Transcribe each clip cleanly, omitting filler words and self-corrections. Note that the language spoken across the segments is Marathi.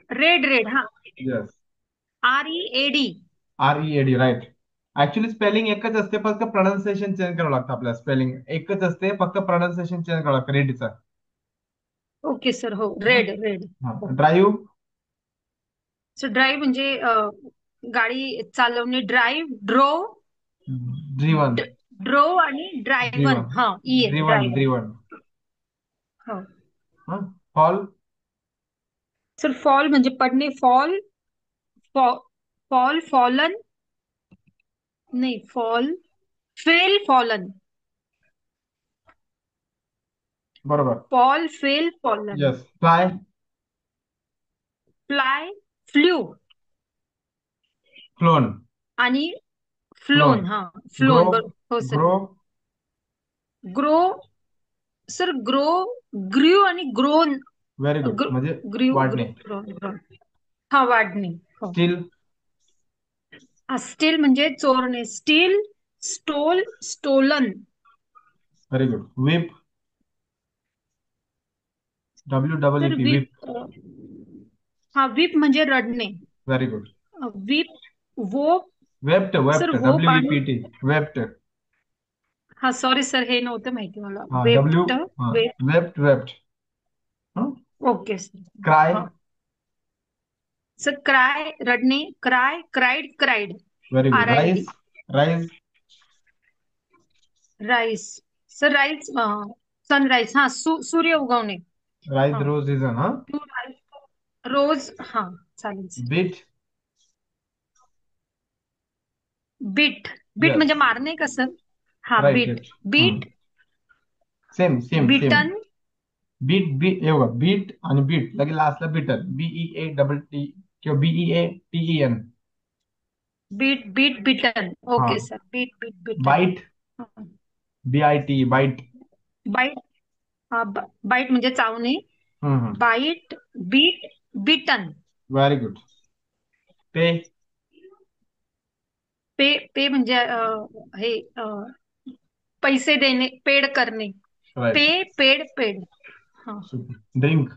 रेड रेड हा. Yes. READ. READ right. Actually spelling एकच असते, फक्त प्रोनाऊन्सिएशन चेंज करावं लागतं. आपल्याला स्पेलिंग एकच असते, फक्त प्रोनाऊन्सिएशन चेंज करावं लागतं रेडचं. ओके सर, हो रेड रेड. हा, ड्राईव्ह. सर ड्राईव्ह म्हणजे गाडी चालवणे. Drive, drove. ड्रिवन. ड्रो आणि ड्रायव्हन, ड्रिवन. हा ई आहे ड्रिवन ड्रायव्हन. ड्रिवन. हो. हा. फॉल. सर फॉल म्हणजे पडणे. Fall, fall, fallen. नाही, फॉल, फेल, फॉलन. बरोबर. Fall, fell, fallen. Yes. Fly. Fly, flew. Flown. आणि फ्लोन. फ्लोन, हा. ग्रो. फ्लोन बरोबर, हो sir. Grow. Grow. Sir grow, grew आणि ग्रोन. व्हेरी गुड, म्हणजे ग्रीव, वाढणे. Grow, grown. हा, वाढणे. हो. स्टील. स्टील म्हणजे चोरणे. Steal, stole, stolen. Very good. Weep. तर WEEP विप, विप. हा विप म्हणजे रडणे. Very good. विप, वोप. वेप्ट सर वेप्ट वोप आणि, WEPT वेप्ट. हा सॉरी सर, हे नव्हतं माहिती मला. हा डब्ल्यू. वेप्ट. हा. Weep. Wept wept. Okay sir. Cry. हा. सर क्राय, रडणे. Cry, cried, cried. Very good. RID. Rise. Rise. Rise. Sir rise, sunrise, हा सूर्य उगवणे. राईस हा. Rose risen. हा. To rise. रोज, हा. चालेल sir. Beat. Beat. Beat yes. म्हणजे मारणे का सर? हा, right bit. Yes. Beat, same same same. Beaten. Beat beat हे बघा, बीट आणि बीट लगे लास्टला बिटन. BEATT किंवा BEATEN. Beat, beat, beaten. हा. Okay sir. Beat, beat, beaten. Bite. BIT bite. Bite, हा. बाईट म्हणजे चावणे. Bite, bit, bitten. Very good. Pay. Pay, pay म्हणजे हे पैसे देणे, पेड करणे. Pay, right. Paid, paid. हा. ड्रिंक.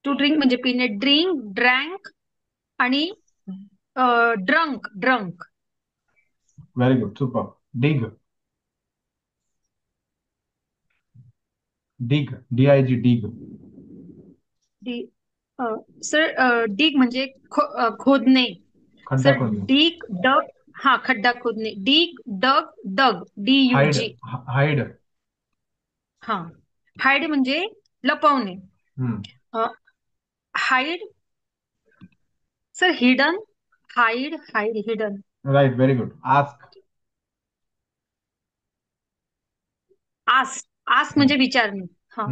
टू ड्रिंक म्हणजे पिणे. ड्रिंक, ड्रँक आणि drunk, drunk. Very good, super. Dig. डिग DIG डिग. डी, सर डिग म्हणजे खोदणे. खड्डा सर खोदणे. डिग, डग. हा, खड्डा खोदणे. Dig, dug, dug. Hide. DUG. Hide. हा. हाईड म्हणजे लपवणे. Hide. Sir hidden. Hide, hide, hidden. Right, very good. Ask. Ask. Ask म्हणजे विचारणे. हा.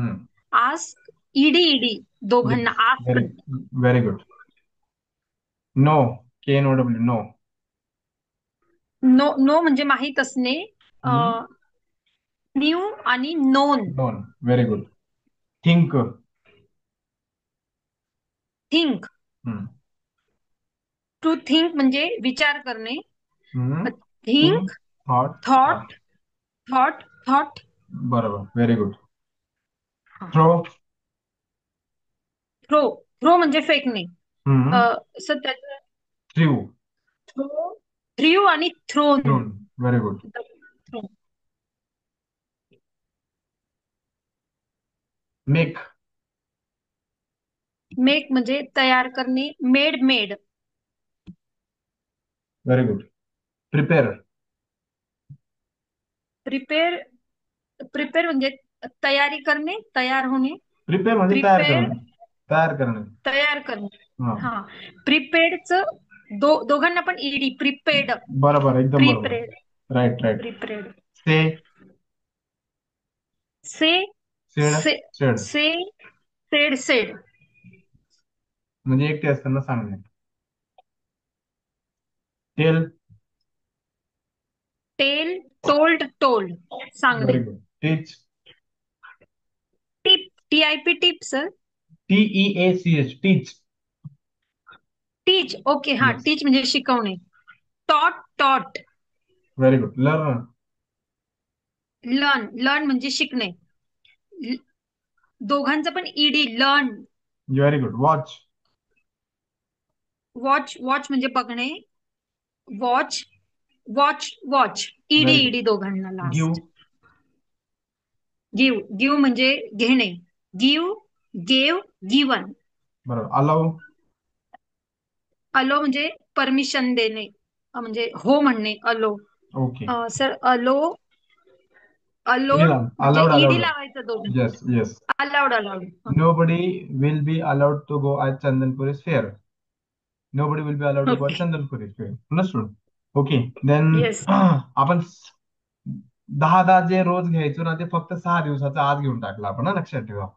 Ask, ED, ED. दोघांना yes. Ask. Very very good. Know. KNOW know. Know, know म्हणजे माहीत असणे. न्यू आणि known. Known. Very good. Think. Think. To think म्हणजे विचार करणे. Think, think. Thought. Thought, thought, thought. बरोबर, very good. Throw. Throw. Throw म्हणजे फेकणे. सर त्याचं थ्रू. थ्रो, थ्रीव आणि thrown. Thrown. Very good. Make. Make म्हणजे तयार करणे. Made, made. Very good. Prepare. Prepare. Prepare म्हणजे तयारी करणे, तयार होणे. प्रिपेअर म्हणजे तयार प्रिपेअर, करणे. तयार करणे. तयार करणे. हा. हा. प्रिपेडच दोघांना पण ईडी. प्रिपेड, बरोबर, एकदम बरोबर. Prepaid, right right. Prepaid. Say. Say, said. Say, said say, said, said. म्हणजे एकटे असताना सांगणे. टेल. Tell, told, told. सांगणे. Very good. Teach. Tip, TIP, tip sir. TEACH teach. Teach, okay. हा, येस. टीच म्हणजे शिकवणे. Taught, taught. Very good. Learn. Learn, learn म्हणजे शिकणे. दोघांचं पण ED. Learn, very good. Watch. Watch, watch म्हणजे बघणे. Watch, watch, watch. ED, very good. ED दोघांना गिव्ह. लास्ट. गिव, गिव म्हणजे घेणे. Give, gave, given. बरोबर. अलाउ. अलो म्हणजे परमिशन देणे, म्हणजे हो म्हणणे, अलो. ओके. सर, अलो, अलोड अलाउड, म्हणजे अलाउड, ईडी अलाउड. लावायचं दोघांना. Yes, yes. Allowed, allowed. Nobody will be allowed to go at Chandanpuri's fair. Nobody will be allowed to go at okay. Chandanpuri's fair. Understood? Okay. Then yes. आपण 10 जे रोज घ्यायचो ना, ते फक्त 6 दिवसाचा आज घेऊन टाकला आपण, हा, लक्षात ठेवा.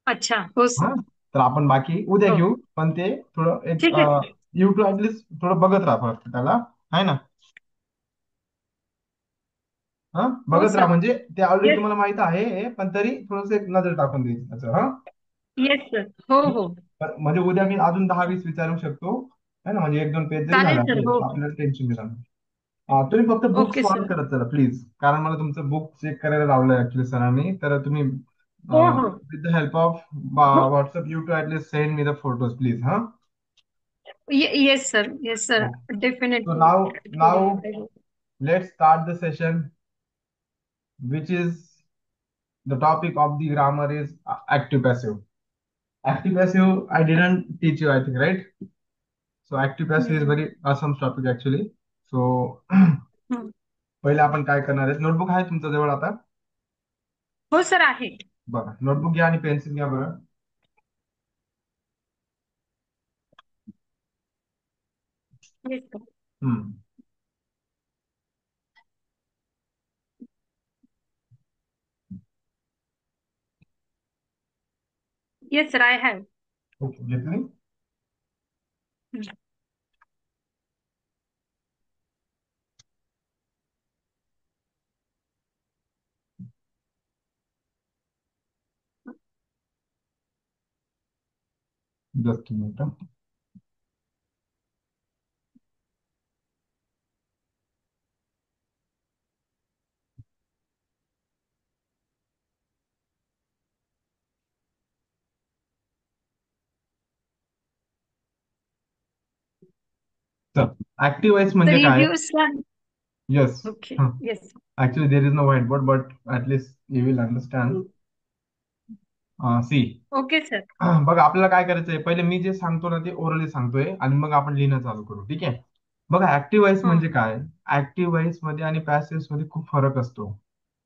अच्छा, हो हा. सर. तर आपण बाकी उद्या हो, घेऊ, पण ते थोडं एक ठीक आहे. युट्यूब ऍटलिस्ट थोडं बघत राहा फक्त त्याला. आहे ना? हा, हो बघत राहा सर. म्हणजे ते ऑलरेडी येस, तुम्हाला माहित आहे, पण तरी थोडस एक नजर टाकून द्यायची त्याचं. हा. Yes sir. हो, हो. म्हणजे उद्या मी अजून 10-20 विचारू शकतो. है ना? म्हणजे 1-2 पेज जरी झाले चालेल सर. आपले, हो, हो. आपल्याला टेन्शन नाही राहणार. तुम्ही फक्त बुक ओके सॉल्व्ह सर. करत चला प्लीज, कारण मला तुमचं बुक चेक करायला लावलंय ऍक्च्युली सरांनी. तर तुम्ही हो, हो. विथ द हेल्प ऑफ हो. WhatsApp you to at least send me the photos please. हा. Yes sir. Yes sir. Okay. So definitely. Now let's start the session, which is the topic of the grammar is active passive. Active passive I didn't teach you, I think, right? So active passive is very awesome topic actually. So पहिले आपण काय करणार आहे, नोटबुक आहे तुमच्या जवळ आता? हो सर, आहे. बघा, नोटबुक घ्या आणि पेन्सिल घ्या बरं. Yes sir. Hmm. Yes sir, I have. Okay, घेतली. Just minute. तर ऍक्टिव्ह वॉइस तर म्हणजे काय? Reviews. Yes. Okay. Yes. Actually there is no white board, but at least you will understand. See. Okay sir. बघा, आपल्याला काय करायचंय, पहिले मी जे सांगतो ना ते ओरली सांगतोय आणि मग आपण लिहिणं चालू करू, ठीक आहे? बघा, ऍक्टिव्ह वॉइस म्हणजे काय? ऍक्टिव्ह वॉइस मध्ये आणि पॅसिव्ह मध्ये खूप फरक असतो.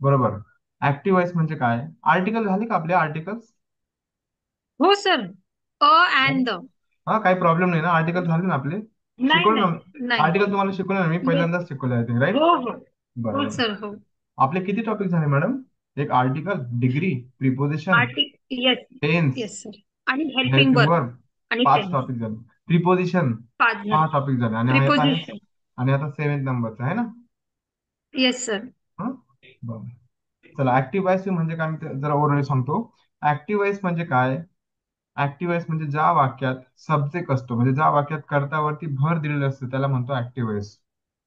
बरोबर. ऍक्टिव्ह वॉइस म्हणजे काय? आर्टिकल झाले का आपले आर्टिकल्स? हो सर. A and the. हा, काही प्रॉब्लेम नाही ना? आर्टिकल झाले ना आपले? नाही, शिकवलं नाही. ना? नाही. आर्टिकल तुम्हाला शिकवलं ना मी येस. पहिल्यांदाच शिकवलं, आय थिंक, हो, राईट? हो. हो बरोबर. सर. हो. आपले किती टॉपिक झाले मॅडम? एक article, degree, preposition, article. Yes. Tense, yes sir. आणि हेल्पिंग हेल्पिंग वर्ब वर्ब. आणि 5 टेन्स. टॉपिक झाले. प्रिपोजिशन पाच 6 झाले. टॉपिक झाले, आणि आता आहे, प्रिपोजिशन. आणि आता 7 नंबरचा आहे ना? Yes sir. हा. बरं. चला, ऍक्टिव्ह वॉइस म्हणजे काय, मी ते जरा ओरली सांगतो. ऍक्टिव्ह वॉइस म्हणजे काय? ऍक्टिव्ह वॉइस म्हणजे ज्या वाक्यात सब्जेक्ट असतो, म्हणजे ज्या वाक्यात कर्त्यावरती भर दिलेलं असतं त्याला म्हणतो ऍक्टिव्ह वॉइस.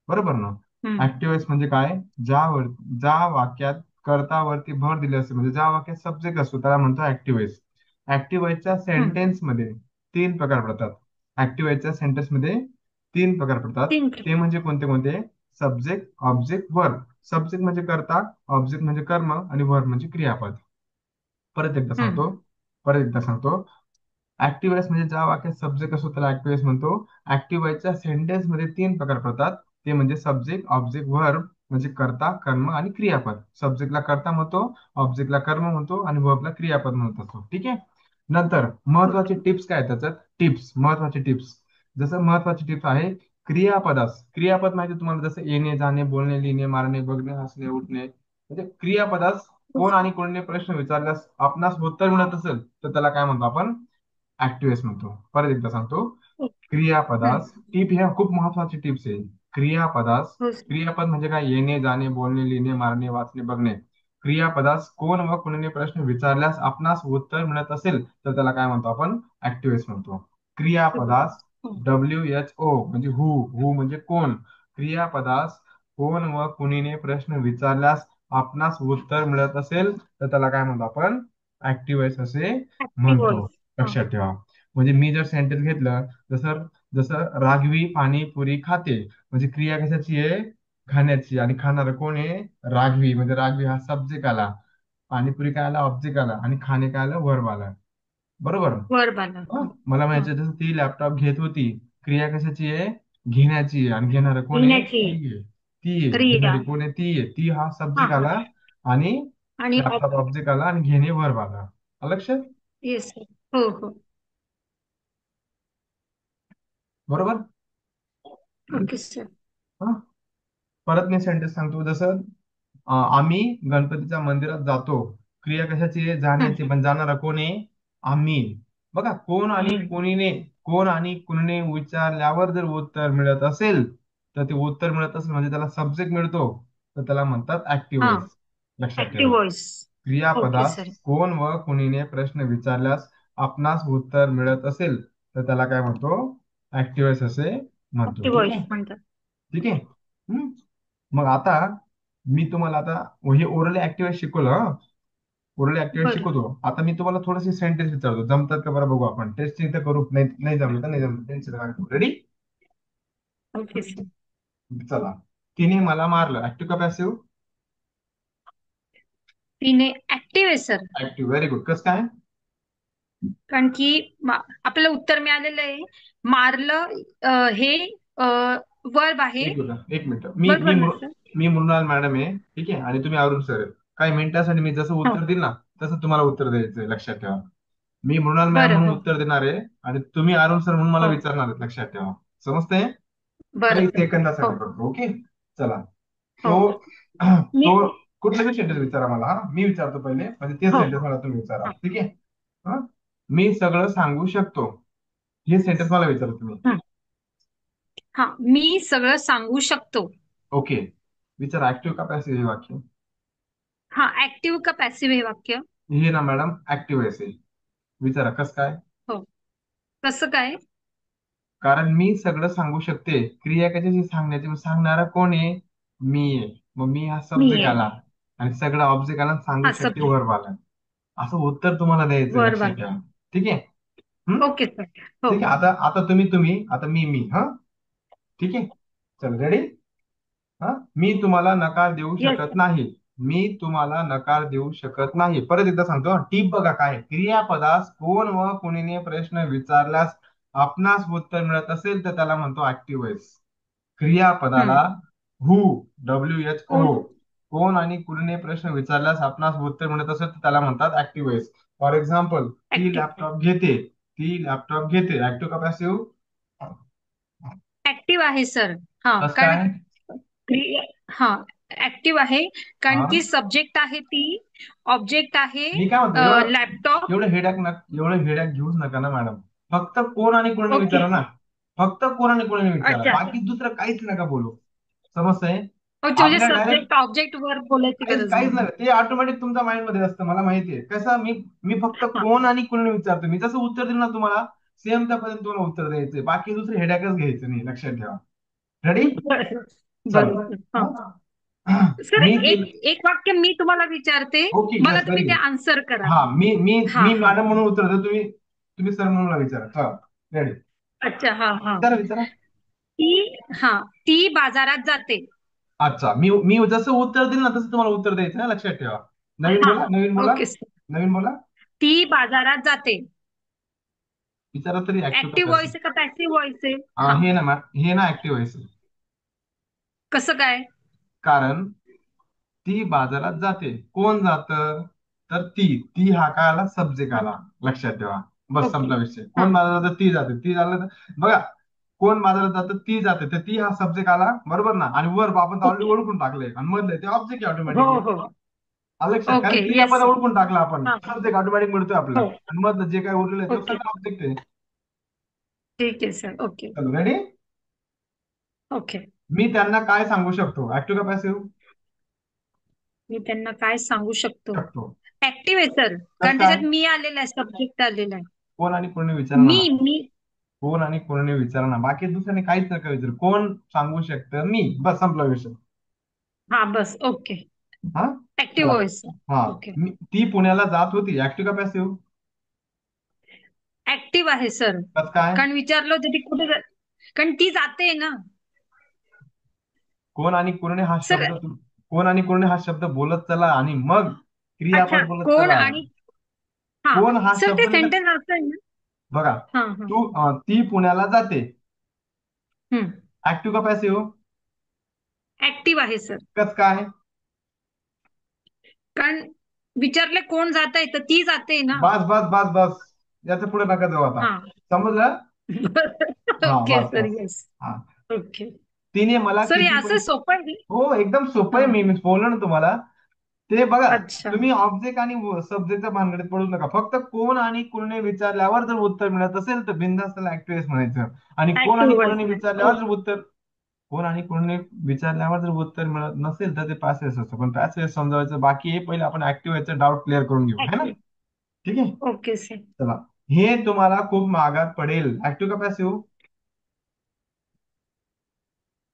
बरोबर ना? हम्म. ऍक्टिव्ह वॉइस म्हणजे काय? ज्या वाक्यात कर्तावरती भर दिले असते, म्हणजे ज्या वाक्यात सब्जेक्ट असतो त्याला म्हणतो ऍक्टिव्ह वॉइस. ऍक्टिव्ह वॉइसच्या हम्म. सेंटेन्स मध्ये 3 प्रकार पडतात. ऍक्टिव्ह वॉइसच्या सेंटेन्स मध्ये 3 प्रकार पडतात. तीन ते प्रकार. म्हणजे कोणते कोणते? Subject, object, verb. सब्जेक्ट म्हणजे कर्ता, ऑब्जेक्ट म्हणजे कर्म, आणि वर्ब म्हणजे क्रियापद. परत एकदा हम्म. सांगतो. परत एकदा सांगतो. ऍक्टिव्ह वॉइस म्हणजे ज्या वाक्यात सब्जेक्ट असतो त्याला ऍक्टिव्ह वॉइस म्हणतो. ऍक्टिव्ह वॉइसच्या सेंटेन्स मध्ये 3 प्रकार पडतात. ते म्हणजे सब्जेक्ट, ऑब्जेक्ट, वर्ब. म्हणजे कर्ता, कर्म आणि क्रियापद. सब्जेक्टला कर्ता म्हणतो, ऑब्जेक्टला कर्म म्हणतो, आणि वर्बला क्रियापद म्हणत असतो, ठीक आहे? नंतर महत्वाचे ओके. टिप्स काय आहेत त्याच्यात? टिप्स, महत्वाचे टिप्स. जसं महत्वाची टिप्स आहे, क्रियापदास, क्रियापद माहिती तुम्हाला, जसं येणे, जाणे, बोलणे, लिहिणे, मारणे, बघणे, हसणे, उठणे. म्हणजे क्रियापदास कोण आणि कोणीने प्रश्न विचारल्यास आपणास उत्तर मिळत असेल तर त्याला काय म्हणतो आपण? ऍक्टिव्ह म्हणतो. परत एकदा सांगतो. ओके. क्रियापदास, टिप ह्या खूप महत्वाची टिप्स आहे. क्रियापदास, हो सर. क्रियापद म्हणजे काय? येणे, जाणे, बोलणे, लिहिणे, मारणे, वाचणे, बघणे. क्रियापदास कोण व कोणीने प्रश्न विचारल्यास आपणास उत्तर मिळत असेल तर त्याला काय म्हणतो आपण? ऍक्टिव्ह म्हणतो. क्रियापदास, WHO म्हणजे हु म्हणजे कोण. क्रियापदास कोण व कुणीने प्रश्न विचारल्यास आपणास उत्तर मिळत असेल तर त्याला काय म्हणतो आपण? ऍक्टिव्ह असे ऍक्टिव्ह म्हणतो. व्हॉइस. हा. लक्षात ठेवा. म्हणजे मी जर सेंटेन्स घेतलं, जसं जसं राघवी पाणीपुरी खाते, म्हणजे क्रिया कशाची आहे? खाण्याची. आणि खाणार कोण आहे? राघवी. म्हणजे राघवी हा सब्जेक्ट आला, पाणीपुरी काय आला? ऑब्जेक्ट आला, आणि खाणे काय आलं? वर्ब आला. बरोबर. वर बाला. हं? हा. मला हा. म्हणायचं जसं ती लॅपटॉप घेत होती, क्रिया कशाची आहे? घेण्याची आहे. आणि घेणार कोण आहे? घेण्याची ती आहे. ती आहे क्रिया. घेणारी कोण आहे? ती आहे. ती हा हा सब्जेक्ट हा. आला, आणि आणि लॅपटॉप ऑब्जेक्ट आला, आणि घेणे वर्ब आला. आलं लक्षात? Yes sir. हो हो. बरोबर. Okay sir. हं? परत मी सेंटेन्स सांगतो, जसं आम्ही गणपतीच्या मंदिरात जातो, क्रिया कशाची आहे? जाण्याची. पण जाणारा कोण आहे? आम्ही. बघा, कोण आणि हम्म. कोणीने, कोण आणि कुणीने विचारल्यावर जर उत्तर मिळत असेल, तर ते उत्तर मिळत असेल म्हणजे त्याला सब्जेक्ट मिळतो, तर त्याला म्हणतात ऍक्टिव्ह हा. वॉइस. लक्षात ठेवा. Active voice. ओके क्रियापदास सर. कोण व कुणीने प्रश्न विचारल्यास आपणास उत्तर मिळत असेल, तर त्याला काय म्हणतो? ऍक्टिव्ह वॉइस असे म्हणतो. ऍक्टिव्ह ठीक व्हॉइस आहे. म्हणतात. ठीक आहे. हम्म. मग आता मी तुम्हाला आता हे ओरली ऍक्टिव्ह शिकवलं. ओरली ऍक्टिव्ह बरं. शिकवतो. आता मी तुम्हाला थोडेसे सेंटेन्स विचारतो, जमतात का बरं बघू आपण. टेस्टिंग तर करू. नाही नाही जमलं तर नाही जमलं, टेन्शन. रेडी? Okay sir. चला. तिने मला मारलं, ऍक्टिव्ह का पॅसिव्ह? तिने ऍक्टिव्ह आहे सर. ऍक्टिव्ह. Very good. कसं काय? कारण की आपल्याला उत्तर मिळालेलं आहे. मारलं हे वर्ब आहे. एक मिनिट, एक मिनिट. मी बरोबर मी ना मृ- सर? मी मृणाल मॅडम आहे, ठीक आहे, आणि तुम्ही अरुण सर आहे. काही मिनिटासाठी मी जसं हो. उत्तर देईल ना, तसं तुम्हाला उत्तर द्यायचंय. लक्षात ठेवा. मी मृणाल मॅम बरं. म्हणून हो. उत्तर देणार आहे, आणि तुम्ही अरुण सर म्हणून मला हो. विचारणार आहेत. लक्षात ठेवा. समजतंय? बरं काही सर. हो. सेकंदासाठी करतो. ओके. चला. हो. तो मी. तो कुठलं बी सेंटेन्स विचारा मला. हा, मी विचारतो पहिले, म्हणजे तेच हो. सेंटेन्स मला तुम्ही विचारा. हा. ठीक आहे. हा. मी सगळं सांगू शकतो, हे सेंटेन्स मला विचारा तुम्ही. हं. हा. मी सगळं सांगू शकतो. ओके. विचारा, ऍक्टिव्ह का पॅसिव्ह हे वाक्य? हा. ऍक्टिव्ह का पॅसिव्ह हे वाक्य? हे ना मॅडम ऍक्टिव्ह आहे. विचारा कसं काय? हो. कसं काय? कारण मी सगळं सांगू शकते, क्रिया कशाची? सांगण्याची. मग सांगणारा कोण आहे? मी आहे. मग मी हा मी सब्जेक्ट आहे. आला, आणि सगळं ऑब्जेक्ट आला, आणि सांगू हा. शकते सब्जेक्ट. वर्ब आला. असं उत्तर तुम्हाला द्यायचंय. वर्ब लक्षात आहे. ठेवा. ठीक आहे. हम्म. Okay sir. हो. ठीक आहे. आता आता तुम्ही आता मी हा. ठीक आहे. चल, रेडी? हा. मी तुम्हाला नकार देऊ येस शकत सर. नाही. मी तुम्हाला नकार देऊ शकत नाही. परत एकदा सांगतो. टीप बघा काय आहे. क्रियापदास कोण व कोणीने प्रश्न विचारल्यास आपणास उत्तर मिळत असेल, तर त्याला म्हणतो ऍक्टिव्ह वॉइस. क्रियापदाला हम्म. हु, WHO, कोण? कोण आणि कुणीने प्रश्न विचारल्यास आपणास उत्तर मिळत असेल, तर त्याला म्हणतात ऍक्टिव्ह वॉइस. फॉर एक्झाम्पल, ती ऍक्टिव्ह. लॅपटॉप घेते. ती लॅपटॉप घेते. ऍक्टिव्ह का पॅसिव्ह? ऍक्टिव्ह आहे सर. हा. कसं कारण काय? क्रिया. हा. ऍक्टिव्ह आहे कारण हा. की सब्जेक्ट आहे ती. ऑब्जेक्ट आहे मी काय म्हणतो, एवढं लॅपटॉप. एवढं हेड्याक घेऊच नका ना मॅडम. फक्त कोण आणि कोणाने ओके. विचारा ना. फक्त कोण आणि कोणाने विचारा, अच्छा. बाकी दुसरं काहीच नका बोलू. समजतंय? ओके म्हणजे आपल्या डायरेक्ट सब्जेक्ट ऑब्जेक्ट वर बोलायची काहीच गरज काहीच नाही. नाही, ते ऑटोमॅटिक तुमच्या माइंड मध्ये असतं. मला माहितीये कसं. मी मी फक्त हा. कोण आणि कोणाने विचारतो. मी जसं उत्तर दिलं ना तुम्हाला, सेम त्या पद्धतीने तुम्हाला उत्तर द्यायचंय. बाकी दुसरे हेड्याकच घ्यायचं नाही. लक्षात ठेवा. रेडी? बरं. चला. बरोबर. हा. हा. सर मी ती. एक एक वाक्य मी तुम्हाला विचारते. ओके. मला यस. व्हेरी तुम्ही ते गुड. आन्सर करा. हा. मी मी हा मी हा. मॅडम म्हणून उत्तर देतो. तुम्ही तुम्ही सर म्हणून मला विचारा. हा. रेडी? अच्छा. हा हा. विचारा विचारा. ती. हा. ती बाजारात जाते. अच्छा. मी जसं उत्तर दिलं ना, तसं तुम्हाला उत्तर द्यायचं ना. लक्षात ठेवा. नवीन हा. बोला, नवीन बोला. Okay sir. नवीन बोला. ती बाजारात जाते. विचारा तरी ऍक्टिव्ह ऍक्टिव्ह का? व्हॉइस आहे का पॅसिव्ह व्हॉइस आहे? हा. हे ना हे ना ऍक्टिव्ह व्हायचं. कसं काय? कारण ती बाजारात जाते. कोण जातं? तर ती. ती हा काय आला? सब्जेक्ट हा. आला. लक्षात ठेवा. बस ओके. संपला विषय. हा. कोण बाजारात जातं? ती जाते. ती झालं तर बघा, कोण बाजारात जातं? ती जाते. तर ती हा सब्जेक्ट आला. बरोबर ना? आणि वर आपण ऑलरेडी ओके. ओळखून टाकले, आणि मधलं ते ऑब्जेक्ट हो ऑटोमॅटिकली. हो. आलं लक्षात? ओके. कारण येस क्रियापद सर. ओळखून टाकलं आपण, हा. सब्जेक्ट ऑटोमॅटिक मिळतोय आपल्याला, हो. आणि मधलं जे काय उरलेलं आहे ते ओके. सगळं ऑब्जेक्ट आहे. ठीक आहे सर. ओके. चलो, रेडी? ओके. मी त्यांना काय सांगू शकतो? ऍक्टिव्ह का पॅसिव्ह? मी त्यांना काय सांगू शकतो? शकतो. ऍक्टिव्ह आहे सर. कसं कारण काय? त्याच्यात मी आलेला आहे, सब्जेक्ट आलेला आहे. कोण आणि कोणी विचारा ना. मी. कोण आणि कोणाने विचारा ना. बाकी दुसऱ्याने काहीच नका विचारू. कोण सांगू शकतं? मी. बस संपला विषय. हा. बस. ओके. हा. ऍक्टिव्ह चला. व्हॉइस. हा. ओके. ती पुण्याला जात होती. ऍक्टिव्ह का पॅसिव्ह? ऍक्टिव्ह आहे सर. कसं काय? कारण विचारलं होतं ती कुठे कारण ती जाते ना. कोण आणि कुणीने हा सर. शब्द कोण आणि कुणीने हा शब्द बोलत चला आणि मग अच्छा, क्रियापद बोलत कोण चला. आणि हा. कोण हा सर शब्द ते नाही का? सेंटेन्स असं आहे ना. बघा, हा हा. ती पुण्याला जाते. हम्म. ऍक्टिव्ह का पॅसिव्ह? ऍक्टिव्ह आहे सर. कसं काय? कारण विचारले कोण जात आहे तर ती जाते ना. बस बस बस बस, याच्या पुढे नका जाऊ आता. हा. समजलं? हा, ओके बस सर, बस. येस. हा. ओके. तिने मला सर हे किती असं पैसे. सोपं आहे. हो, एकदम सोपं हा. आहे. मी बोललो ना तुम्हाला. ते बघा, अच्छा. तुम्ही ऑब्जेक्ट आणि सब्जेक्टच्या भानगडीत पडू नका. फक्त कोण आणि कुणीने विचारल्यावर जर उत्तर मिळत असेल तर बिनधास्त त्याला ऍक्टिव्ह म्हणायचं. आणि कोण आणि ऍक्टिव्ह कुणाने व्हायचं. विचारल्यावर जर ओके. उत्तर कोण आणि कुणाने विचारल्यावर जर उत्तर मिळत नसेल तर ते पॅसिव्ह असतं. पण पॅसिव्ह समजावायचं बाकी आहे. पहिले आपण ऍक्टिव्ह याचा डाऊट क्लिअर करून घेऊ, है ना? ऍक्टिव्ह. ठीक आहे. Okay sir. चला, हे तुम्हाला खूप महागात पडेल. ऍक्टिव्ह का पॅसिव्ह?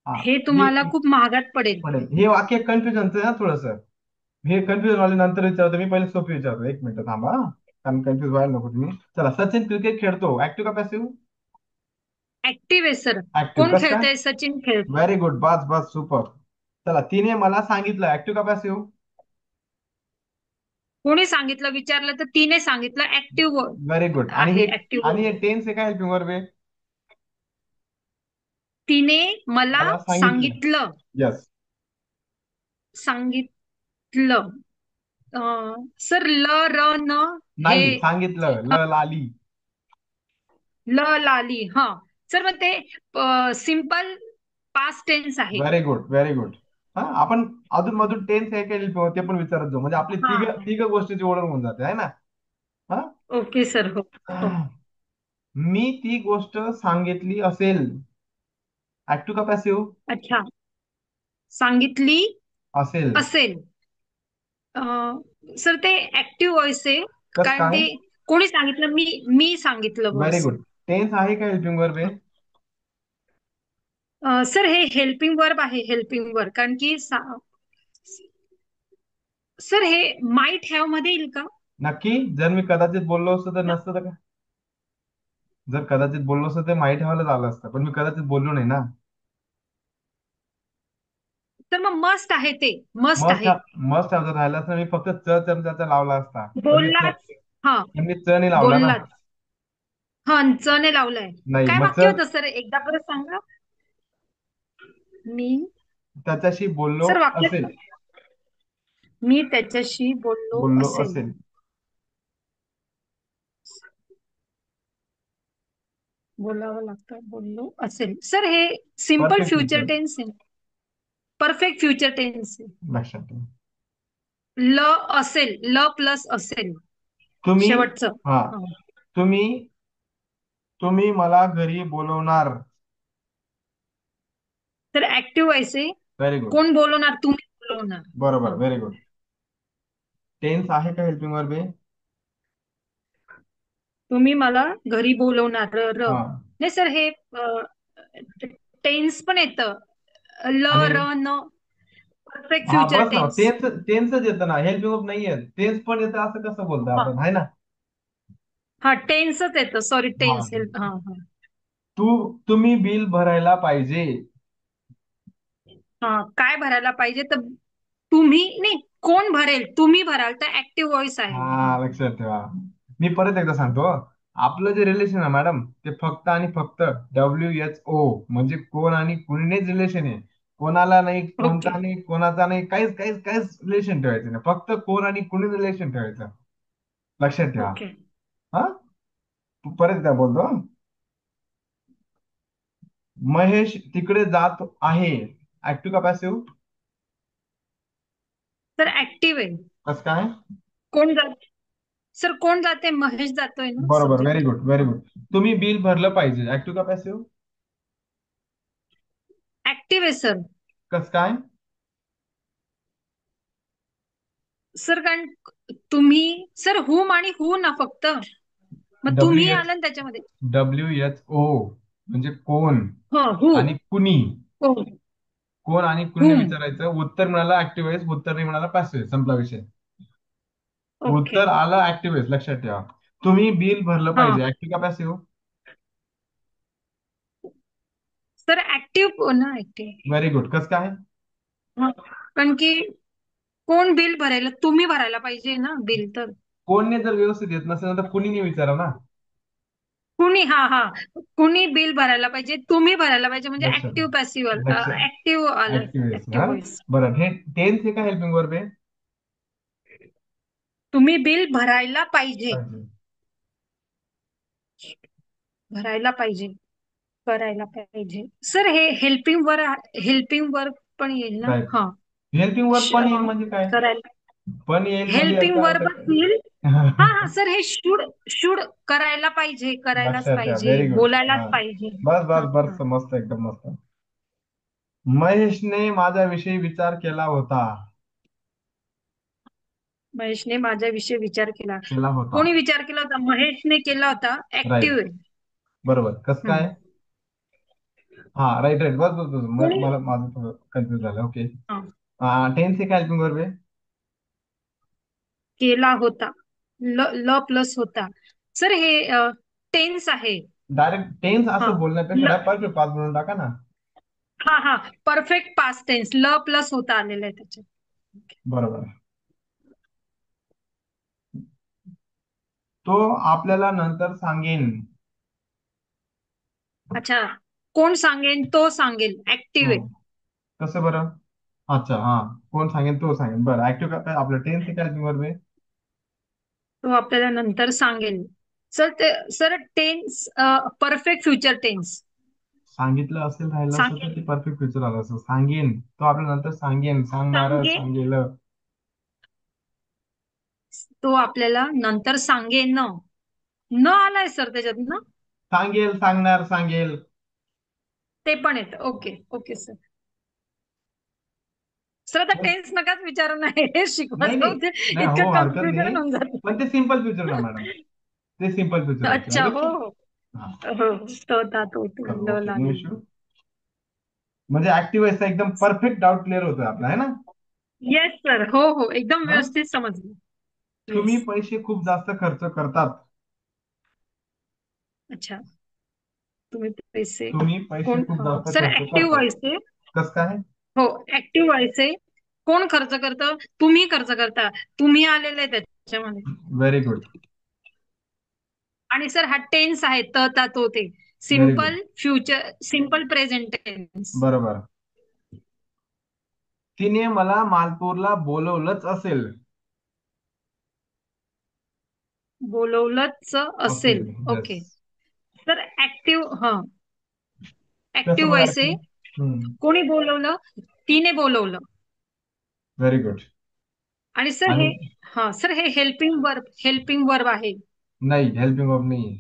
हा. हे हे तुम्हाला खूप महागात पडेल. पडेल. हे वाक्य कन्फ्युजनचं आहे ना थोडस. हे कन्फ्युजन वाले नंतर विचारतो. मी पहिले सोपी विचारतो. एक मिनिट थांबा हा. कारण कन्फ्युज व्हायला नको तुम्ही. चला, सचिन क्रिकेट खेळतो. ऍक्टिव्ह का पॅसिव्ह? ऍक्टिव्ह आहे सर. ऍक्टिव्ह. कोण कसं काय? खेळतंय? सचिन खेळतोय. Very good. बस बस, सुपर. चला, तिने मला सांगितलं. ऍक्टिव्ह का पॅसिव्ह? कोणी सांगितलं विचारलं तर तिने सांगितलं. Active very good. आणि आहे. हे ऍक्टिव्ह. आणि हे टेन्स आहे का हेल्पिंग वर्ब आहे? तिने मला मला सांगितलं. सांगितलं. येस. सांगितलं. सर ल र न हे नाही, सांगितलं. लाली. ल लाली. हा. सर मग ते सिंपल पास्ट टेन्स आहे. Very good, very good. हा, आपण अधून मधून टेन्स आहे का ते पण विचारत जाऊ. म्हणजे आपली हा. तिघ गोष्टीची ओळख होऊन जाते, आहे ना? Okay sir. हो हो. हा. मी ती गोष्ट सांगितली असेल. ऍक्टिव्ह का पॅसिव्ह? अच्छा. सांगितली असेल. असेल. सर ते ऍक्टिव्ह व्हॉइस आहे. कस कारण काय? ते कोणी सांगितलं? मी सांगितलं व्हेरी बस. गुड. टेन्स आहे का हेल्पिंग वर्ब आहे? सर हे हेल्पिंग वर्ब आहे. हेल्पिंग वर्ब कारण की सर हे माइट हॅव मध्ये येईल का? नक्की. जर मी कदाचित बोललो असतो तर नसतं तर काय? जर कदाचित बोललो असतो तर माहीत ठेवायला आलं असतं. पण मी कदाचित बोललो नाही ना. तर मग मस्ट आहे. ते मस्ट मस्ट आहे. मस्ट जर राहिला असता मी फक्त चमचाचा लावला असता. बोललाच. हा. पण मी च नाही लावला ना. बोललाच. हा. च ने लावलंय. नाही, काय मग वाक्य होतं सर? एकदा परत सांगा. मी. त्याच्याशी बोललो सर वाक्य. असेल. मी त्याच्याशी बोललो बोललो असेल. असेल. बोलावं लागतं. बोललो असेल. सर हे simple perfect future future. Tense आहे. परफेक्ट फ्युचर टेन्स आहे. लक्षात ठेवा. ल असेल. ल प्लस असेल. तुम्ही. शेवटचं. हा. हा. तुम्ही तुम्ही मला घरी बोलवणार. तर ऍक्टिव्ह व्हायचे. Very good. कोण बोलवणार? तुम्ही बोलवणार. बरोबर, हा. Very good. टेन्स आहे का हेल्पिंग वर्ब आहे? तुम्ही मला घरी बोलवणार. र. हा. नाही सर हे टेन्स पण येतं. ल आणि र न. परफेक्ट हा, फ्युचर बस ना. टेन्स. टेन्सच येतं ना. हेल्पिंग वर्ब नाहीये. टेन्स पण येतं असं कसं बोलतो हा. आपण, आहे ना? हा. टेन्सच येतं. सॉरी, हा. टेन्स. हेल्प. हा हा. तुम्ही बिल भरायला पाहिजे. हा. काय भरायला पाहिजे? तर तुम्ही नाही. कोण भरेल? तुम्ही भराल तर ऍक्टिव्ह व्हॉइस आहे. हा, लक्षात ठेवा. मी परत एकदा सांगतो. आपलं जे रिलेशन आहे मॅडम, ते फक्त आणि फक्त WHO म्हणजे कोण आणि कुणीनेच रिलेशन आहे. कोणाला नाही, ओके. कोणता नाही, कोणाचा नाही, काहीच काहीच काहीच रिलेशन ठेवायचं नाही. फक्त कोण आणि कुणी रिलेशन ठेवायचं. लक्षात ठेवा. ओके. हा. परत काय बोलतो. महेश तिकडे जात आहे. ऍक्टिव्ह का पॅसिव्ह? तर ऍक्टिव्ह आहे. कसं काय? कोण जात? सर कोण जाते? महेश जातोय ना बरोबर, very subject. Good, very good. तुम्ही बिल भरलं पाहिजे. ऍक्टिव्ह का पॅसिव्ह? ऍक्टिव्ह आहे सर. कसं काय? सर कारण तुम्ही. सर हुम आणि हु ना फक्त. मग तुम्ही डब्ल्यू एच आलं ना त्याच्यामध्ये. WHO म्हणजे कोण हो. हु. आणि कुणी. कोण. कोण आणि कुणी हुम. विचारायचं. उत्तर मिळालं ऍक्टिव्ह उत्तर नाही मिळालं पॅसिव्ह. संपला विषय. ओके. उत्तर आलं ऍक्टिव्ह लक्षात ठेवा. तुम्ही बिल भरलं हा पाहिजे, ऍक्टिव्ह का पॅसिव्ह? सर ऍक्टिव्ह ना ऍक्टिव्ह. Very good. कसं काय? कारण की कोण बिल भरायला, तुम्ही भरायला पाहिजे ना बिल तर. कोणने जर व्यवस्थित येत नसेल तर कुणी नाही विचारा ना. कुणी हा हा कुणी बिल भरायला पाहिजे, तुम्ही भरायला पाहिजे, म्हणजे लक्षात ऍक्टिव्ह पॅसिव्ह लक्ष ऍक्टिव्ह आलं. ऍक्टिव्ह हा ऍक्टिव्ह ना. व्हॉइस. बरं, हे टेन्स आहे का हेल्पिंग वर्ब आहे? तुम्ही बिल भरायला पाहिजे. पाहिजे. भरायला पाहिजे. करायला पाहिजे. सर हे हेल्पिंग वर्क पण येईल ना. राईट. हा हेल्पिंग वर्ब पण येईल म्हणजे काय? करायला. पण येईल म्हणजे हेल्पिंग याचा अर्थ वर्बच येईल. हा काय? हा सर हे शुड शुड करायला पाहिजे, करायलाच लक्षात ठेवा. पाहिजे, व्हेरी गुड. बोलायलाच हा. पाहिजे. बस हा बस बस, हा मस्त, एकदम मस्त. महेशने माझ्याविषयी विचार केला होता. महेशने माझ्याविषयी विचार केला. केला होता. कोणी विचार केला होता? महेशने केला होता. Active right. आहे. बरोबर. कसं हम्म. काय? हा, राईट राईट, बस बस बस, कोणी मला माझं थोडं कन्फ्युज झालं. ओके. हा, टेन्स आहे का हेल्पिंग वर्ब आहे? केला होता. ल ल प्लस होता. सर हे टेन्स आहे. डायरेक्ट टेन्स हा असं बोलण्यापेक्षा ल परफेक्ट पास बनवून टाका ना. हा हा परफेक्ट पास्ट टेन्स ल प्लस होता आलेला आहे त्याच्यात. बरोबर. तो आपल्याला नंतर सांगेन. अच्छा. कोण सांगेन? तो सांगेल. ऍक्टिव्ह आहे. हम्म. कसं बरं? अच्छा, हा. कोण सांगेन तो सांगेन. बरं, ऍक्टिव्ह काय आपलं टेन्स आहे का हेल्पिंग वर्ब आहे? तो आपल्याला नंतर सांगेल. Sir tense perfect future tense. सांगितलं असेल, राहिलं असेल तर सांगेल. ते परफेक्ट फ्युचर आलं असं. सांगेन, तो आपल्या नंतर सांगेन, सांगणार, सांगेल. सांगेल. तो आपल्याला नंतर सांगेन. न आलाय सर त्याच्यात ना. सांगेल, सांगणार, सांगेल. ते पण येतं. Okay okay sir. सर आता बस. टेन्स नकाच विचारू नाही, हे शिकवा नाही जाऊ नाही दे. नाही, हो, इतकं हरकत नाही. कन्फ्युजन होऊन पण जातं. ते सिम्पल फ्युचर ना मॅडम. ते सिम्पल फ्युचर अच्छा आहे. हो ओके. हो हा. हो. तो होता तो तो ल ओके, नो लाली. इश्यू. म्हणजे ऍक्टिव्ह एकदम परफेक्ट डाऊट क्लिअर होतोय आपला, आहे ना? Yes sir. हो हो एकदम हा. व्यवस्थित समजलं. तुम्ही येस. पैसे खूप जास्त खर्च करतात. अच्छा. तुम्ही पैसे. तुम्ही पैसे कोण खूप जास्त सर खर्च ऍक्टिव्ह करतात. व्हायचे. कसं काय? हो ऍक्टिव्ह व्हायचे. कोण खर्च करतं? तुम्ही खर्च करता. तुम्ही आलेले आहे त्याच्यामध्ये. Very good. आणि सर हा टेन्स आहे. त ता तो ते. Very good. Simple future, simple present tense. बरोबर. तिने मला मालपूरला बोलवलंच असेल. बोलवलंच असेल. असेल, येस. ओके. तर ऍक्टिव्ह कसं ऍक्टिव्ह बरं व्हायचे. ऍक्टिव्ह? कोणी बोलवलं? तिने बोलवलं. Very good. आणि सर आणि हे हेल्पिंग वर्ब आहे. नाही, हेल्पिंग वर्ब नाही.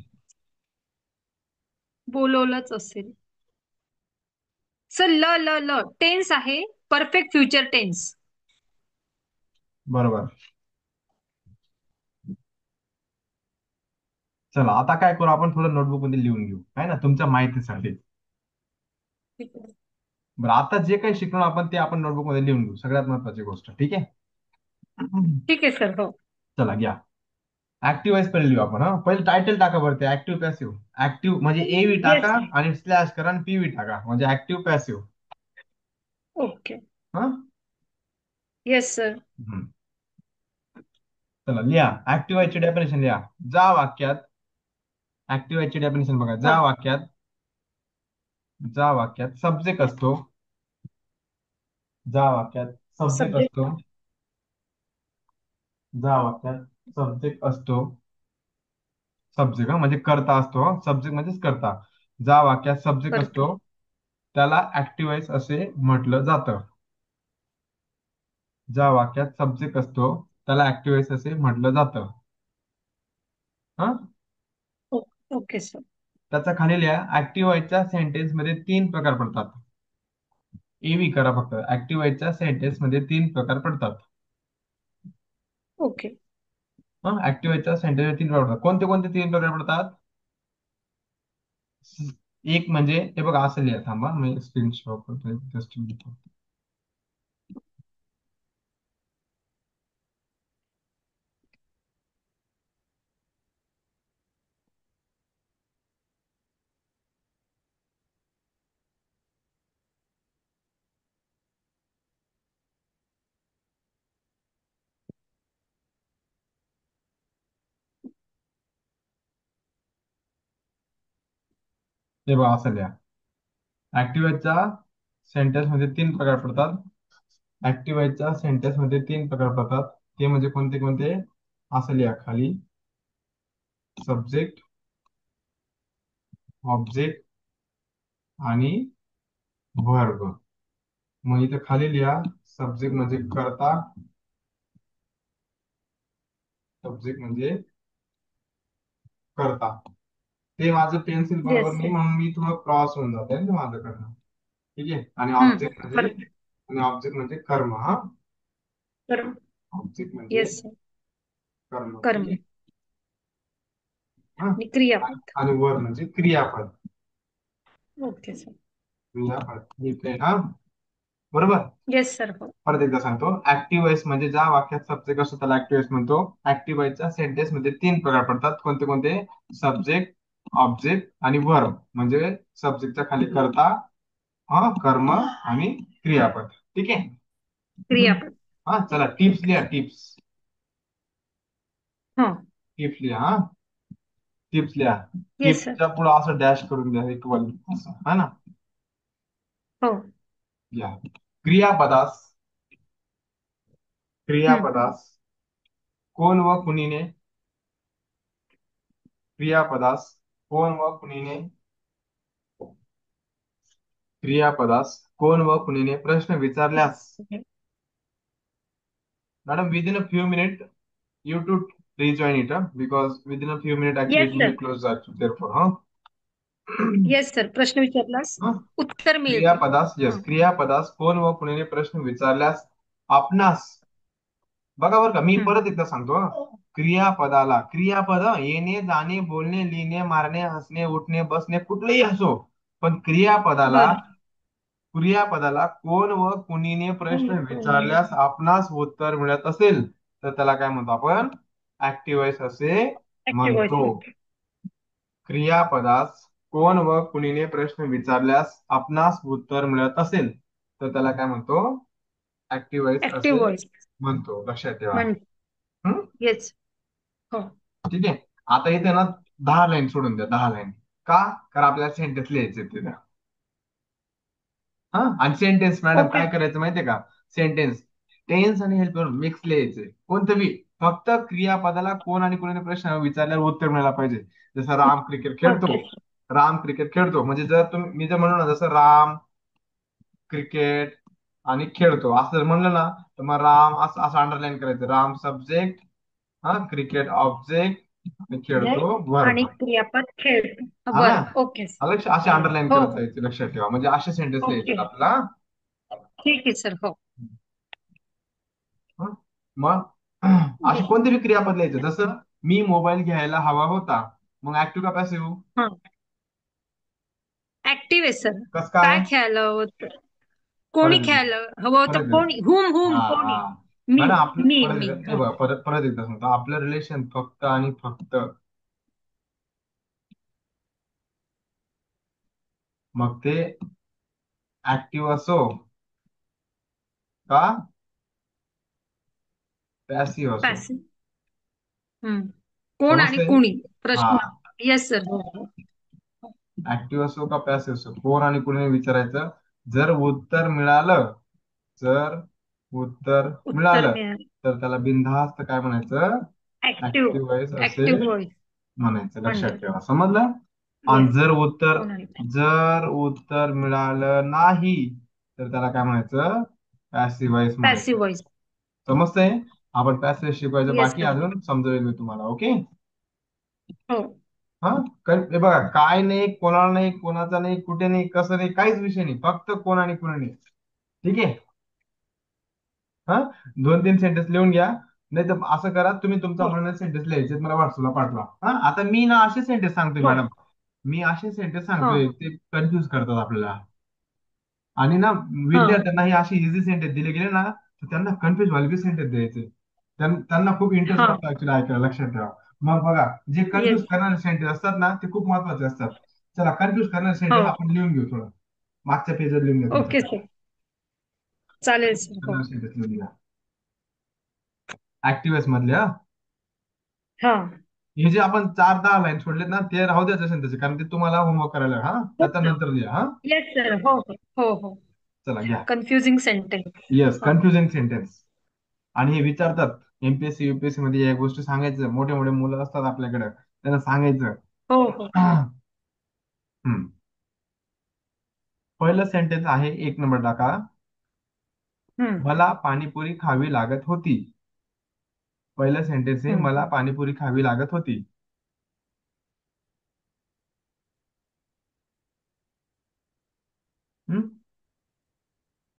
बोलवलंच असेल. सर ल ल ल टेन्स आहे. Perfect future tense. बरोबर. चला, आता काय करू आपण, थोडं नोटबुक मध्ये लिहून घेऊ, आहे ना, तुमच्या माहितीसाठी. बरं, आता जे काही शिकलो आपण ते आपण नोटबुक मध्ये लिहून घेऊ, सगळ्यात महत्वाची गोष्ट. ठीक आहे? ठीक आहे सर. हो. चला, घ्या. ऍक्टिव्ह वाईज पहिले लिहू आपण. हा, पहिले टायटल टाका बरं, ते ऍक्टिव्ह पॅसिव्ह. ऍक्टिव्ह म्हणजे एव्ही येस. टाका आणि स्लॅश करा आणि पीव्ही टाका, म्हणजे ऍक्टिव्ह पॅसिव्ह. ओके. हा. Yes sir. हम्म. चला, लिहा ऍक्टिव्ह ची डेफिनेशन लिहा. जा वाक्यात. ऍक्टिव्ह ची डेफिनेशन बघा. हा जा वाक्यात सब्जेक्ट असतो. जा वाक्यात सब्जेक्ट सब्जेक्ट. असतो. जा वाक्यात सब्जेक्ट असतो. सब्जेक्ट म्हणजे कर्ता असतो. सब्जेक्ट म्हणजेच कर्ता. जा वाक्यात सब्जेक्ट करता. असतो, त्याला ऍक्टिव्हाइज असे म्हटलं जातं. ज्या वाक्यात सब्जेक्ट असतो त्याला ऍक्टिव्हाइज असे म्हटलं जातं. हा. Okay sir. त्याचा खाली लिहा. ऍक्टिव्हाइजच्या सेंटेन्स मध्ये तीन प्रकार पडतात. एव्ही करा फक्त. ऍक्टिव्हाइजच्या सेंटेन्स मध्ये तीन प्रकार पडतात. ओके. हा, ऍक्टिव्हाइजच्या सेंटेन्स मध्ये तीन प्रकार पडतात. कोणते कोणते तीन प्रकार पडतात? एक म्हणजे हे बघा, असं लिहा. थांबा, मी स्क्रीनशॉट करतो जस्ट. हे बघा असं लिहा. ऍक्टिव्हच्या सेंटेन्स मध्ये तीन प्रकार पडतात. ऍक्टिव्हच्या सेंटेन्स मध्ये तीन प्रकार पडतात. ते म्हणजे कोणते कोणते? असं लिहा खाली. सब्जेक्ट, ऑब्जेक्ट आणि वर्ब. मग इथे खाली लिहा. सब्जेक्ट म्हणजे कर्ता. सब्जेक्ट म्हणजे कर्ता. ते माझं पेन्सिल बरोबर येस नाही सर. म्हणून मी थोडं क्रॉस होऊन जाते ना माझ्याकडनं. ठीक आहे. आणि परत. ऑब्जेक्ट म्हणजे कर्म. हा, कर्म. ऑब्जेक्ट म्हणजे येस सर. कर्म. ठीक कर्म. आहे. हा. आणि क्रियापद. आणि वर म्हणजे क्रियापद. Okay sir. क्रियापद ठीक आहे. हा, बरोबर. Yes sir. हो. परत एकदा सांगतो. ऍक्टिव्ह वॉइस म्हणजे ज्या वाक्यात सब्जेक्ट असतो त्याला ऍक्टिव्ह वॉइस म्हणतो. ऍक्टिव्ह वॉइसच्या सेंटेन्स मध्ये तीन प्रकार पडतात. कोणते कोणते? सब्जेक्ट, ऑब्जेक्ट आणि वर्ब. म्हणजे सब्जेक्टच्या खाली कर्ता, हा, कर्म आणि क्रियापद. ठीक आहे. क्रियापद. हा, चला टिप्स लिहा. टिप्स. हो. टिप्स लिहा. हा, टिप्स लिहा. Yes sir. टिप्सच्या पुढे असं डॅश करून द्या इक्वल असं, हा ना. हो. लिहा. क्रियापदास, हम्म. क्रियापदास कोण व कुणीने, क्रियापदास कोण व कुणीने, क्रियापदास कोण व कुणीने प्रश्न विचारल्यास. Madam, within a few minute you to rejoin it, because within a few minutes actually yes it will sir. be closed out, therefore, huh? Yes sir. प्रश्न विचारलास huh? उत्तर मिळते. क्रियापदास, यस, हं. क्रियापदास कोण व कुणीने प्रश्न विचारल्यास आपणास. बघा बरं का, मी हं. परत एकदा सांगतो, क्रियापदाला, क्रियापद येणे, जाणे, बोलणे, लिहिणे, मारणे, हसणे, उठणे, बसणे, कुठलेही असो, पण क्रियापदाला, बर. क्रियापदाला कोण व कुणीने कोणी प्रश्न कोणी विचारल्यास आपणास उत्तर मिळत असेल तर त्याला काय म्हणतो आपण? ऍक्टिव्ह वॉइस असे ऍक्टिव्ह व्हॉइस म्हणतो. म्हणते. क्रियापदास कोण व कुणीने प्रश्न विचारल्यास आपणास उत्तर मिळत असेल तर त्याला काय म्हणतो? ऍक्टिव्ह वॉइस ऍक्टिव्ह असे व्हॉइस म्हणतो. लक्षात ठेवा. म्हण. हम्म? येस. हो. ठीक आहे. आता इथे ना 10 लाईन सोडून द्या. 10 लाईन. का? कारण आपल्याला सेंटेन्स लिहायचे तिथे. हा, आणि सेंटेन्स मॅडम ओके. काय करायचं माहितीये का? सेंटेन्स टेन्स आणि हेल्प करून मिक्स लिहायचे. कोणतं बी, फक्त क्रियापदाला कोण आणि कोणी प्रश्न विचारल्यावर उत्तर मिळाला पाहिजे. जसं राम क्रिकेट खेळतो. ओके. राम क्रिकेट खेळतो म्हणजे जर तुम्ही, मी जर म्हणलो ना, जसं राम क्रिकेट आणि खेळतो असं जर म्हणलं ना, तर मग राम असं असं अंडरलाईन करायचं. राम सब्जेक्ट, हा, क्रिकेट ऑब्जेक्ट आणि खेळतो आणि वर्ब. क्रियापद खेळ आला? वर. Okay sir. आलं असे चालेल. अंडरलाईन हो करत हो. जायचे. लक्षात ठेवा. म्हणजे असे सेंटेन्स ओके. लिहायचे आपल्याला. ठीक आहे सर. हो. हं? मग असे कोणते बी क्रियापद लिहायचे. जसं मी मोबाईल घ्यायला हवा होता. मग ऍक्टिव्ह का पॅसिव्ह? हा. ऍक्टिव्ह आहे सर. कस काय काय? खेळायला हवं होतं? कोणी परत एकदा. खेळायला हवं होतं? परत एकदा. कोणी? हुम हुम हा, हा. कोणी? मी. मॅडम आपलं मी परत मी एकदा, हे हो. बघा, परत परत एकदा सांगतो. आपलं रिलेशन फक्त आणि फक्त, मग ते ऍक्टिव्ह असो का पॅसिव्ह असो. पॅसिव्ह. हम्म. कोण आणि समजतंय? कुणी हा, प्रश्न. Yes sir. हो हो. ऍक्टिव्ह असो का पॅसिव्ह असो, कोण आणि कुणी विचारायचं. जर उत्तर मिळालं, जर उत्तर उत्तर मिळालं मिळालं. तर त्याला बिनधास्त काय म्हणायचं? Active voice active. असे ऍक्टिव्ह व्हॉइस म्हणायचं. लक्षात म्हणतात. ठेवा. समजलं? आणि येस. कोण आणि जर उत्तर मिळालं नाही तर त्याला काय म्हणायचं? पॅसिव्ह वॉइस पॅसिव्ह म्हणायचं. व्हॉइस. समजतंय? आपण पॅसिव्ह शिकवायचं येस बाकी, सर. अजून समजवेल मी तुम्हाला. ओके. हो. हा, हे बघा, काय नाही, कोणाला नाही, कोणाचा नाही, कुठे नाही, कसं नाही, काहीच विषय नाही. फक्त कोण आणि कोणी नाही. ठीक आहे. हा, 2-3 सेंटेन्स लिहून घ्या. नाही तर असं करा, तुम्ही तुमचा हो. म्हणणं सेंटेन्स लिहायचे, मला व्हॉट्सअपला पाठवा. हा, आता मी ना असे सेंटेन्स सांगतोय हो. मॅडम. मी असे सेंटेन्स हा. सांगतोय ते कन्फ्युज करतात आपल्याला. आणि ना, हा. विद्यार्थ्यांना हे असे इझी सेंटेन्स दिले गेले ना, तर त्यांना कन्फ्युज व्हायला सेंटेन्स द्यायचे. त्यांना खूप इंटरेस्ट हा. वाटतो ऍक्च्युली ऐकायला. लक्षात ठेवा. मग बघा, जे कन्फ्युज येस. करणारे सेंटेन्स असतात ना, ते खूप महत्वाचे असतात. चला, कन्फ्युज करणारे हो. सेंटेन्स आपण लिहून घेऊ थोडं. मागच्या पेजवर लिहून घ्या ओके तुमच्या. सर. चालेल सर. हो. करणारे सेंटेन्स लिहून घ्या ऍक्टिव्ह मधले. हा, हा. हे जे आपण 4-10 लाईन सोडलेत ना, ते राहू द्यायचे असेल त्याचे, कारण ते तुम्हाला होमवर्क करायला आहे, हा हो त्याच्या सर. नंतर लिहा हा. Yes sir. हो हो हो हो. चला घ्या. Confusing sentence. येस, हो कन्फ्युजिंग सेंटेन्स. आणि हे विचारतात एमपीएससी युपीएससी मध्ये या गोष्टी सांगायचं, मोठे मोठे मुलं असतात आपल्याकडे, त्यांना सांगायचं. हो हो. हम्म. पहिलं सेंटेन्स आहे, 1 नंबर टाका. हम्म मला पाणीपुरी खावी लागत होती. पहिलं सेंटेन्स आहे, हम्म मला हम्म पाणीपुरी खावी लागत होती.